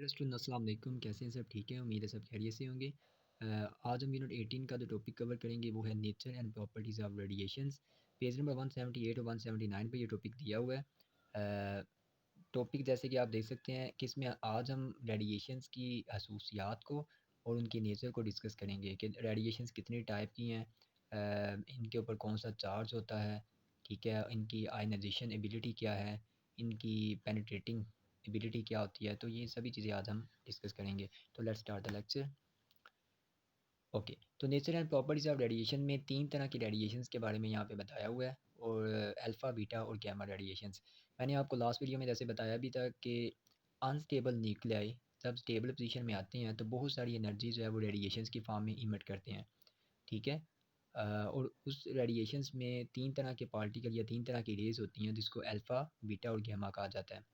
अस्सलाम वालेकुम, कैसे हैं सब? ठीक है, उम्मीद है सब खैरियत से होंगे। आज हम यूनिट 18 का जो टॉपिक कवर करेंगे वो है nature and properties of radiations. Page number 178 और 179 पे ये टॉपिक दिया हुआ है। टॉपिक जैसे कि आप देख सकते हैं कि इसमें आज हम रेडिएशंस की खसूसियात को और उनके नेचर को डिस्कस करेंगे कि रेडिएशंस कितनी टाइप की हैं, इनके ऊपर कौन सा चार्ज होता है, ठीक है, इनकी आयनाइजेशन एबिलिटी क्या है, इनकी पेनिट्रेटिंग एबिलिटी क्या होती है। तो ये सभी चीज़ें आज हम डिस्कस करेंगे। तो let's start the lecture. Okay, तो nature and properties of radiation में तीन तरह की रेडिएशंस के बारे में यहाँ पे बताया हुआ है, और अल्फ़ा बीटा और गैमा रेडिएशंस। मैंने आपको लास्ट वीडियो में जैसे बताया भी था कि अनस्टेबल न्यूक्लियाई जब स्टेबल पोजीशन में आते हैं तो बहुत सारी एनर्जी जो है वो रेडिएशंस की फॉर्म में इमिट करते हैं, ठीक है। और उस रेडिएशंस में तीन तरह के पार्टिकल या तीन तरह की रेज होती हैं जिसको अल्फ़ा बीटा और गैमा कहा जाता है।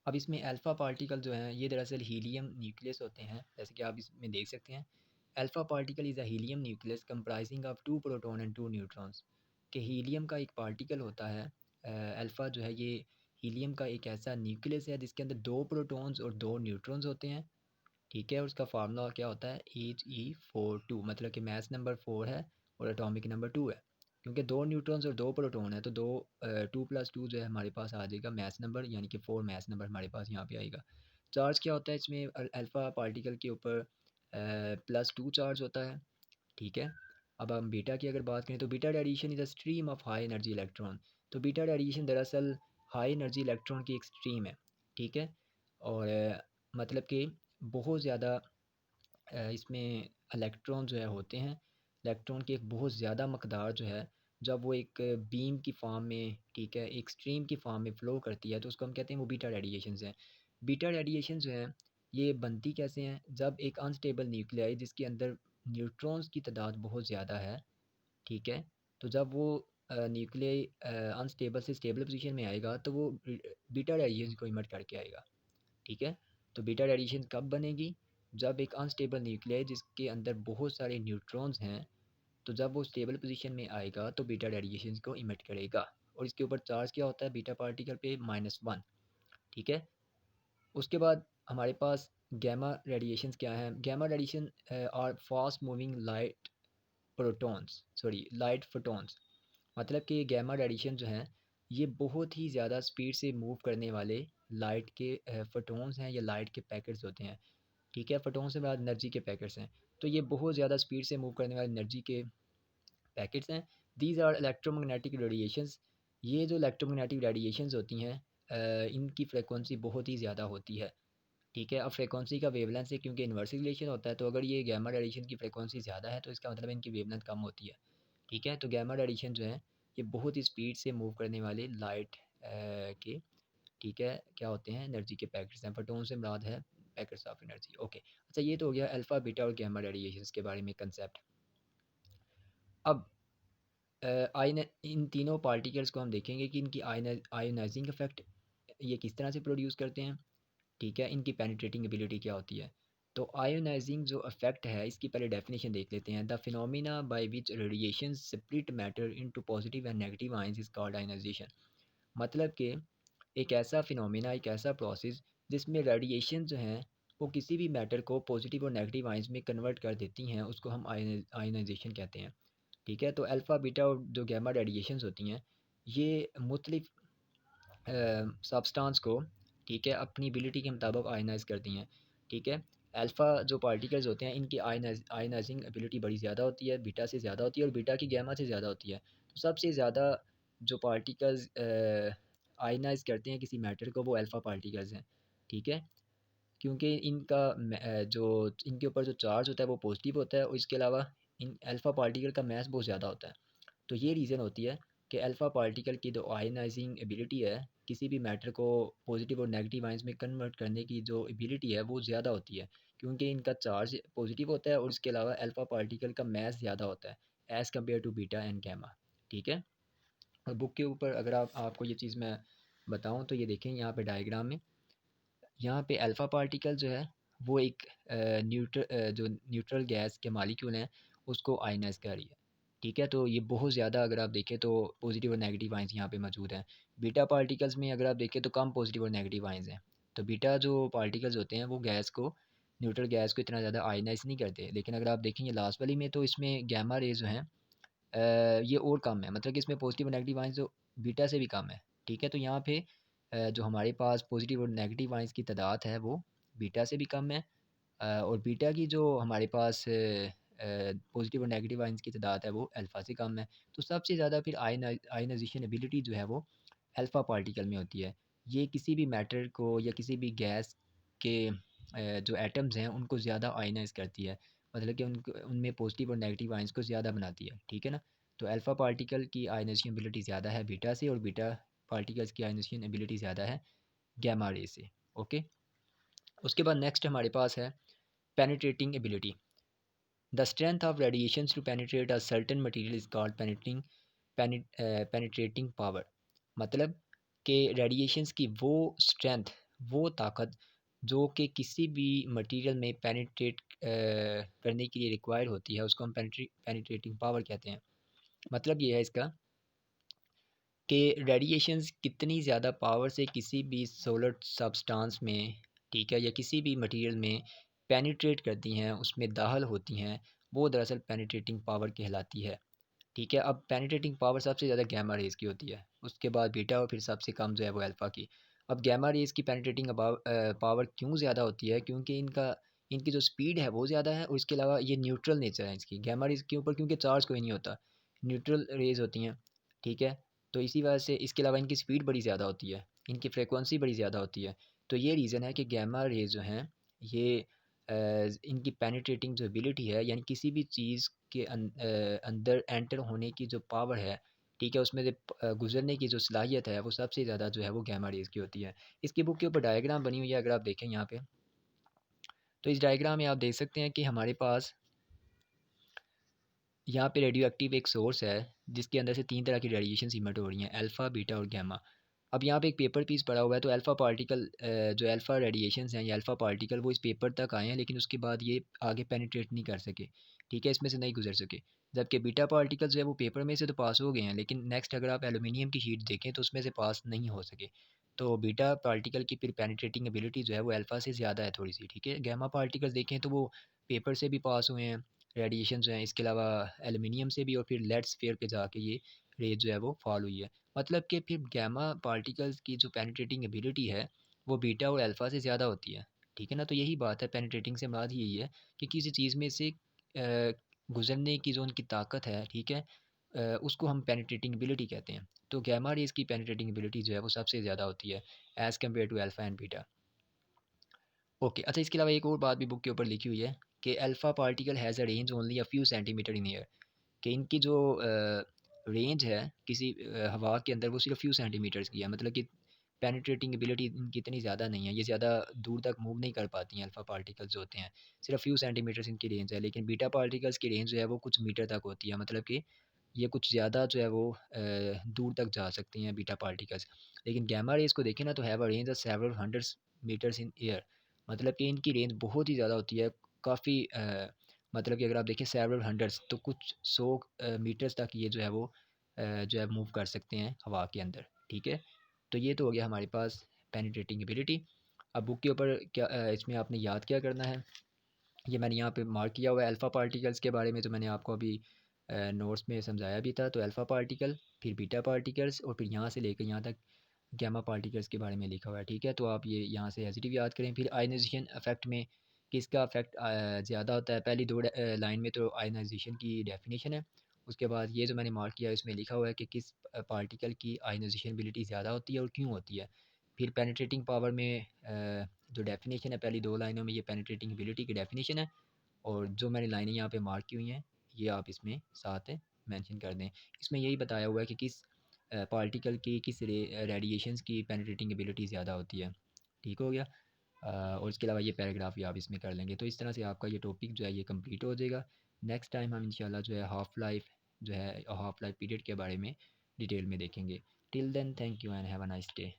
अब इसमें अल्फ़ा पार्टिकल जो हैं ये दरअसल हीलियम न्यूक्लियस होते हैं, जैसे कि आप इसमें देख सकते हैं। Alpha particle is a helium nucleus comprising of 2 proton and 2 neutrons. कि हीलियम का एक पार्टिकल होता है, अल्फ़ा जो है ये हीलियम का एक ऐसा न्यूक्लियस है जिसके अंदर 2 प्रोटॉन्स और 2 न्यूट्रॉन्स होते हैं, ठीक है। और उसका फार्मूला क्या होता है, He42, मतलब कि मास नंबर 4 है और एटॉमिक नंबर 2 है। क्योंकि 2 न्यूट्रॉन्स और 2 प्रोटॉन है तो 2 + 2 जो है हमारे पास आ जाएगा मास नंबर, यानी कि 4 मास नंबर हमारे पास यहाँ पे आएगा। चार्ज क्या होता है इसमें, अल्फ़ा पार्टिकल के ऊपर +2 चार्ज होता है, ठीक है। अब हम बीटा की अगर बात करें तो beta radiation is a stream of high energy electron. तो बीटा रेडिएशन दरअसल हाई एनर्जी इलेक्ट्रॉन की एक स्ट्रीम है, ठीक है। और मतलब कि बहुत ज़्यादा इसमें इलेक्ट्रॉन जो है होते हैं, इलेक्ट्रॉन की एक बहुत ज़्यादा मकदार जो है जब वो एक बीम की फॉर्म में, ठीक है, एक स्ट्रीम की फॉर्म में फ़्लो करती है तो उसको हम कहते हैं वो बीटा रेडिएशंस हैं। बीटा रेडिएशन जो हैं ये बनती कैसे हैं, जब एक अनस्टेबल न्यूक्लियाई जिसके अंदर न्यूट्रॉन्स की तादाद बहुत ज़्यादा है, ठीक है, तो जब वो न्यूक्लियाई अनस्टेबल से स्टेबल पोजीशन में आएगा तो वो बीटा रेडिएशन को इमिट करके आएगा, ठीक है। तो बीटा रेडिएशन कब बनेगी, जब एक अनस्टेबल न्यूक्लियाई जिसके अंदर बहुत सारे न्यूट्रॉन्स हैं, तो जब वो स्टेबल पोजीशन में आएगा तो बीटा रेडिएशन को इमिट करेगा। और इसके ऊपर चार्ज क्या होता है बीटा पार्टिकल पे, -1, ठीक है। उसके बाद हमारे पास गैमा रेडिएशंस क्या है। Gamma radiation are fast moving light protons, sorry light photons. मतलब कि गैमा रेडिएशन जो हैं ये बहुत ही ज़्यादा स्पीड से मूव करने वाले लाइट के फोटॉन्स हैं या लाइट के पैकेट्स होते हैं, ठीक है। फोटॉन से बाद एनर्जी के पैकेट्स हैं, तो ये बहुत ज़्यादा स्पीड से मूव करने वाले एनर्जी के पैकेट्स हैं। These are electromagnetic radiations. ये जो इलेक्ट्रोमैग्नेटिक रेडिएशंस होती हैं इनकी फ्रिक्वेंसी बहुत ही ज़्यादा होती है, ठीक है। अब फ्रिक्वेंसी का वेवलेंथ से क्योंकि इन्वर्स रिलेशन होता है, तो अगर ये गैमा रेडिएशन की फ्रिक्वेंसी ज़्यादा है तो इसका मतलब है इनकी वेवलेंथ कम होती है, ठीक है। तो गैमा रेडिएशन जो है ये बहुत ही स्पीड से मूव करने वाले लाइट के, ठीक है, क्या होते हैं, एनर्जी के पैकेट्स हैं। फोटोन से मुराद है पैकेट्स ऑफ एनर्जी, ओके। अच्छा, ये तो हो गया अल्फ़ा बीटा और गैमा रेडिएशंस के बारे में कंसेप्ट। अब आयन इन तीनों पार्टिकल्स को हम देखेंगे कि इनकी आयोनाइजिंग इफेक्ट ये किस तरह से प्रोड्यूस करते हैं, ठीक है, इनकी पेनिट्रेटिंग एबिलिटी क्या होती है। तो आयोनाइजिंग जो इफेक्ट है इसकी पहले डेफिनेशन देख लेते हैं। The phenomena by which radiation split matter into positive and negative ions is called ionisation. मतलब कि एक ऐसा फिनोमेना, एक ऐसा प्रोसेस जिसमें रेडिएशन जो हैं वो किसी भी मैटर को पॉजिटिव और नेगेटिव आयंस में कन्वर्ट कर देती हैं, उसको हम आयनाइजेशन कहते हैं, ठीक है। तो अल्फ़ा बीटा और जो गैमा रेडिएशंस होती हैं ये मुख्तलिफ सब्सटेंस को, ठीक है, अपनी एबिलिटी के मुताबिक आयनाइज करती हैं, ठीक है। अल्फ़ा जो पार्टिकल्स होते हैं इनकी आयनाइजिंग एबिलिटी बड़ी ज़्यादा होती है, बीटा से ज़्यादा होती है और बीटा की गैमा से ज़्यादा होती है। तो सबसे ज़्यादा जो पार्टिकल्स आयनाइज़ करते हैं किसी मैटर को वो अल्फ़ा पार्टिकल्स हैं, ठीक है। क्योंकि इनका जो इनके ऊपर जो चार्ज होता है वो पॉजिटिव होता है और इसके अलावा इन अल्फ़ा पार्टिकल का मास बहुत ज़्यादा होता है। तो ये रीज़न होती है कि अल्फ़ा पार्टिकल की जो आयनाइजिंग एबिलिटी है किसी भी मैटर को पॉजिटिव और नेगेटिव आयंस में कन्वर्ट करने की जो एबिलिटी है वो ज़्यादा होती है, क्योंकि इनका चार्ज पॉजिटिव होता है और इसके अलावा अल्फ़ा पार्टिकल का मास ज़्यादा होता है as compare to beta and gamma, ठीक है। और बुक के ऊपर अगर आपको ये चीज़ मैं बताऊँ तो ये देखें यहाँ पे डायग्राम में, यहाँ पे अल्फ़ा पार्टिकल जो है वो एक जो न्यूट्रल गैस के मालिक्यूल हैं उसको आयनाइज़ कर रही है, ठीक है। तो ये बहुत ज़्यादा अगर आप देखें तो पॉजिटिव और नेगेटिव आयंस यहाँ पे मौजूद हैं। बीटा पार्टिकल्स में अगर आप देखें तो कम पॉजिटिव और नेगेटिव आयंस हैं। तो बीटा जो पार्टिकल्स होते हैं वो गैस को, न्यूट्रल गैस को इतना ज़्यादा आयनाइज नहीं करते। लेकिन अगर आप देखेंगे लास्ट वाली में तो इसमें गैमा रेज जो हैं ये और कम है, मतलब कि इसमें पॉजिटिव और नेगेटिव आयंस जो बीटा से भी कम है। ठीक है, तो यहाँ पे जो हमारे पास पॉजिटिव और नेगेटिव आयंस की तादाद है वो बीटा से भी कम है। और बीटा की जो हमारे पास पॉजिटिव और नेगेटिव आयंस की तादाद है वो अल्फ़ा से कम है। तो सबसे ज़्यादा फिर आयनाइजेशन एबिलिटी जो है वो अल्फ़ा पार्टिकल में होती है। ये किसी भी मैटर को या किसी भी गैस के जो एटम्स हैं उनको ज़्यादा आयनाइज़ करती है। मतलब कि उनको उनमें पॉजिटिव और नेगेटिव आयंस को ज़्यादा बनाती है। ठीक है ना? तो अल्फ़ा पार्टिकल की आयनाइजेशन एबिलिटी ज़्यादा है बीटा से, और बीटा पार्टिकल्स की आयनाइजेशन एबिलिटी ज़्यादा है गामा रे से। ओके? उसके बाद नेक्स्ट हमारे पास है penetrating ability. The strength of radiations to penetrate a certain material is called penetrating power. मतलब कि रेडिएशंस की वो स्ट्रेंथ, वो ताकत जो कि किसी भी मटेरियल में पेनिट्रेट करने के लिए रिक्वायर्ड होती है, उसको हम पेनिट्रेटिंग पावर कहते हैं। मतलब ये है इसका कि रेडिएशंस कितनी ज़्यादा पावर से किसी भी सोलर सब्सटेंस में, ठीक है, या किसी भी मटेरियल में पेनिट्रेट करती हैं, उसमें दाखिल होती हैं, वो दरअसल पेनिट्रेटिंग पावर कहलाती है। ठीक है, अब पेनिट्रेटिंग पावर सबसे ज़्यादा गामा रेज़ की होती है, उसके बाद बीटा, और फिर सबसे कम जो है वो अल्फ़ा की। अब गामा रेज़ की पेनिट्रेटिंग पावर क्यों ज़्यादा होती है? क्योंकि इनकी जो स्पीड है वो ज़्यादा है, और इसके अलावा ये न्यूट्रल नेचर है इसकी। गामा रेज़ के ऊपर क्योंकि चार्ज कोई नहीं होता, न्यूट्रल रेज़ होती हैं। ठीक है, तो इसी वजह से इसके अलावा इनकी स्पीड बड़ी ज़्यादा होती है, इनकी फ्रीक्वेंसी बड़ी ज़्यादा होती है। तो ये रीज़न है कि गामा रेज़ जो हैं ये इनकी पेनिट्रेटिंग जो एबिलिटी है, यानी किसी भी चीज़ के अंदर एंटर होने की जो पावर है, ठीक है, उसमें से गुज़रने की जो सलाहियत है वो सबसे ज़्यादा जो है वो गामा रेज़ की होती है। इसकी बुक के ऊपर डायग्राम बनी हुई है, अगर आप देखें यहाँ पे, तो इस डायग्राम में आप देख सकते हैं कि हमारे पास यहाँ पे रेडियो एक्टिव एक सोर्स है जिसके अंदर से 3 तरह की रेडिएशंस इमिट हो रही हैं, अल्फ़ा, बीटा और गामा। अब यहाँ पे एक पेपर पीस पड़ा हुआ है, तो अल्फ़ा पार्टिकल जो अल्फ़ा रेडिएशंस हैं या अल्फ़ा पार्टिकल वो इस पेपर तक आए हैं, लेकिन उसके बाद ये आगे पेनिट्रेट नहीं कर सके। ठीक है, इसमें से नहीं गुजर सके। जबकि बीटा पार्टिकल जो है वो पेपर में से तो पास हो गए हैं, लेकिन नेक्स्ट अगर आप एल्यूमीनियम की शीट देखें तो उसमें से पास नहीं हो सके। तो बीटा पार्टिकल की फिर पेनिट्रेटिंग एबिलिटी जो है वो अल्फ़ा से ज़्यादा है थोड़ी सी। ठीक है, गामा पार्टिकल्स देखें तो वो पेपर से भी पास हुए हैं, रेडिएशन जो हैं, इसके अलावा एल्यूमीनियम से भी, और फिर लेड स्फीयर पे जाके ये रेज जो है वो फॉल हुई है। मतलब कि फिर गामा पार्टिकल्स की जो पेनिट्रेटिंग एबिलिटी है वो बीटा और अल्फ़ा से ज़्यादा होती है। ठीक है ना? तो यही बात है, पेनिट्रेटिंग से मुराद यही है कि किसी चीज़ में से गुजरने की जो उनकी ताकत है, ठीक है, उसको हम पेनिट्रेटिंग एबिलिटी कहते हैं। तो गामा रेज की पेनिट्रेटिंग एबिलिटी जो है वो सबसे ज़्यादा होती है as compare to alpha and beta. Okay, अच्छा, इसके अलावा एक और बात भी बुक के ऊपर लिखी हुई है कि alpha particle has a range only a few centimetre in air. कि इनकी जो रेंज है किसी हवा के अंदर वो सिर्फ फ्यू सेंटीमीटर्स की है, मतलब कि पेनिट्रेटिंग एबिलिटी इनकी इतनी ज़्यादा नहीं है, ये ज़्यादा दूर तक मूव नहीं कर पाती हैं अल्फ़ा पार्टिकल्स जो होते हैं, सिर्फ फ्यू सेंटीमीटर्स इनकी रेंज है। लेकिन बीटा पार्टिकल्स की रेंज जो है वो कुछ मीटर तक होती है, मतलब कि ये कुछ ज़्यादा जो है वो दूर तक जा सकती हैं बीटा पार्टिकल्स। लेकिन गामा रेज़ को देखें ना तो have a range of several hundreds metres in air, मतलब कि इनकी रेंज बहुत ही ज़्यादा होती है, काफ़ी मतलब कि अगर आप देखें सेवरल हंड्रेड्स तो कुछ 100 मीटर्स तक ये जो है वो जो है मूव कर सकते हैं हवा के अंदर। ठीक है, तो ये तो हो गया हमारे पास पेनिट्रेटिंग एबिलिटी। अब बुक के ऊपर क्या इसमें आपने याद क्या करना है, ये मैंने यहाँ पे मार्क किया हुआ है। अल्फ़ा पार्टिकल्स के बारे में तो मैंने आपको अभी नोट्स में समझाया भी था। तो अल्फ़ा पार्टिकल, फिर बीटा पार्टिकल्स, और फिर यहाँ से लेकर यहाँ तक गामा पार्टिकल्स के बारे में लिखा हुआ है। ठीक है, तो आप ये यहाँ से एज़ याद करें। फिर आयनाइजेशन इफेक्ट में किसका इफेक्ट ज़्यादा होता है, पहली दो लाइन में तो आयनाइजेशन की डेफिनेशन है। उसके बाद ये जो मैंने मार्क किया है इसमें लिखा हुआ है कि किस पार्टिकल की आयनाइजेशन एबिलिटी ज़्यादा होती है और क्यों होती है। फिर पेनिट्रेटिंग पावर में जो डेफिनेशन है पहली दो लाइनों में, ये पेनिट्रेटिंग एबिलिटी की डेफिनेशन है, और जो मैंने लाइनें यहाँ पे मार्क की हुई हैं ये आप इसमें साथ मेंशन कर दें। इसमें यही बताया हुआ है कि किस पार्टिकल की किस रेडिएशंस की पेनिट्रेटिंग एबिलिटी ज़्यादा होती है। ठीक हो गया। और इसके अलावा ये पैराग्राफ भी आप इसमें कर लेंगे, तो इस तरह से आपका ये टॉपिक जो है ये कंप्लीट हो जाएगा। नेक्स्ट टाइम हम इंशाल्लाह जो है हाफ़ लाइफ पीरियड के बारे में डिटेल में देखेंगे। Till then, thank you and have a nice day.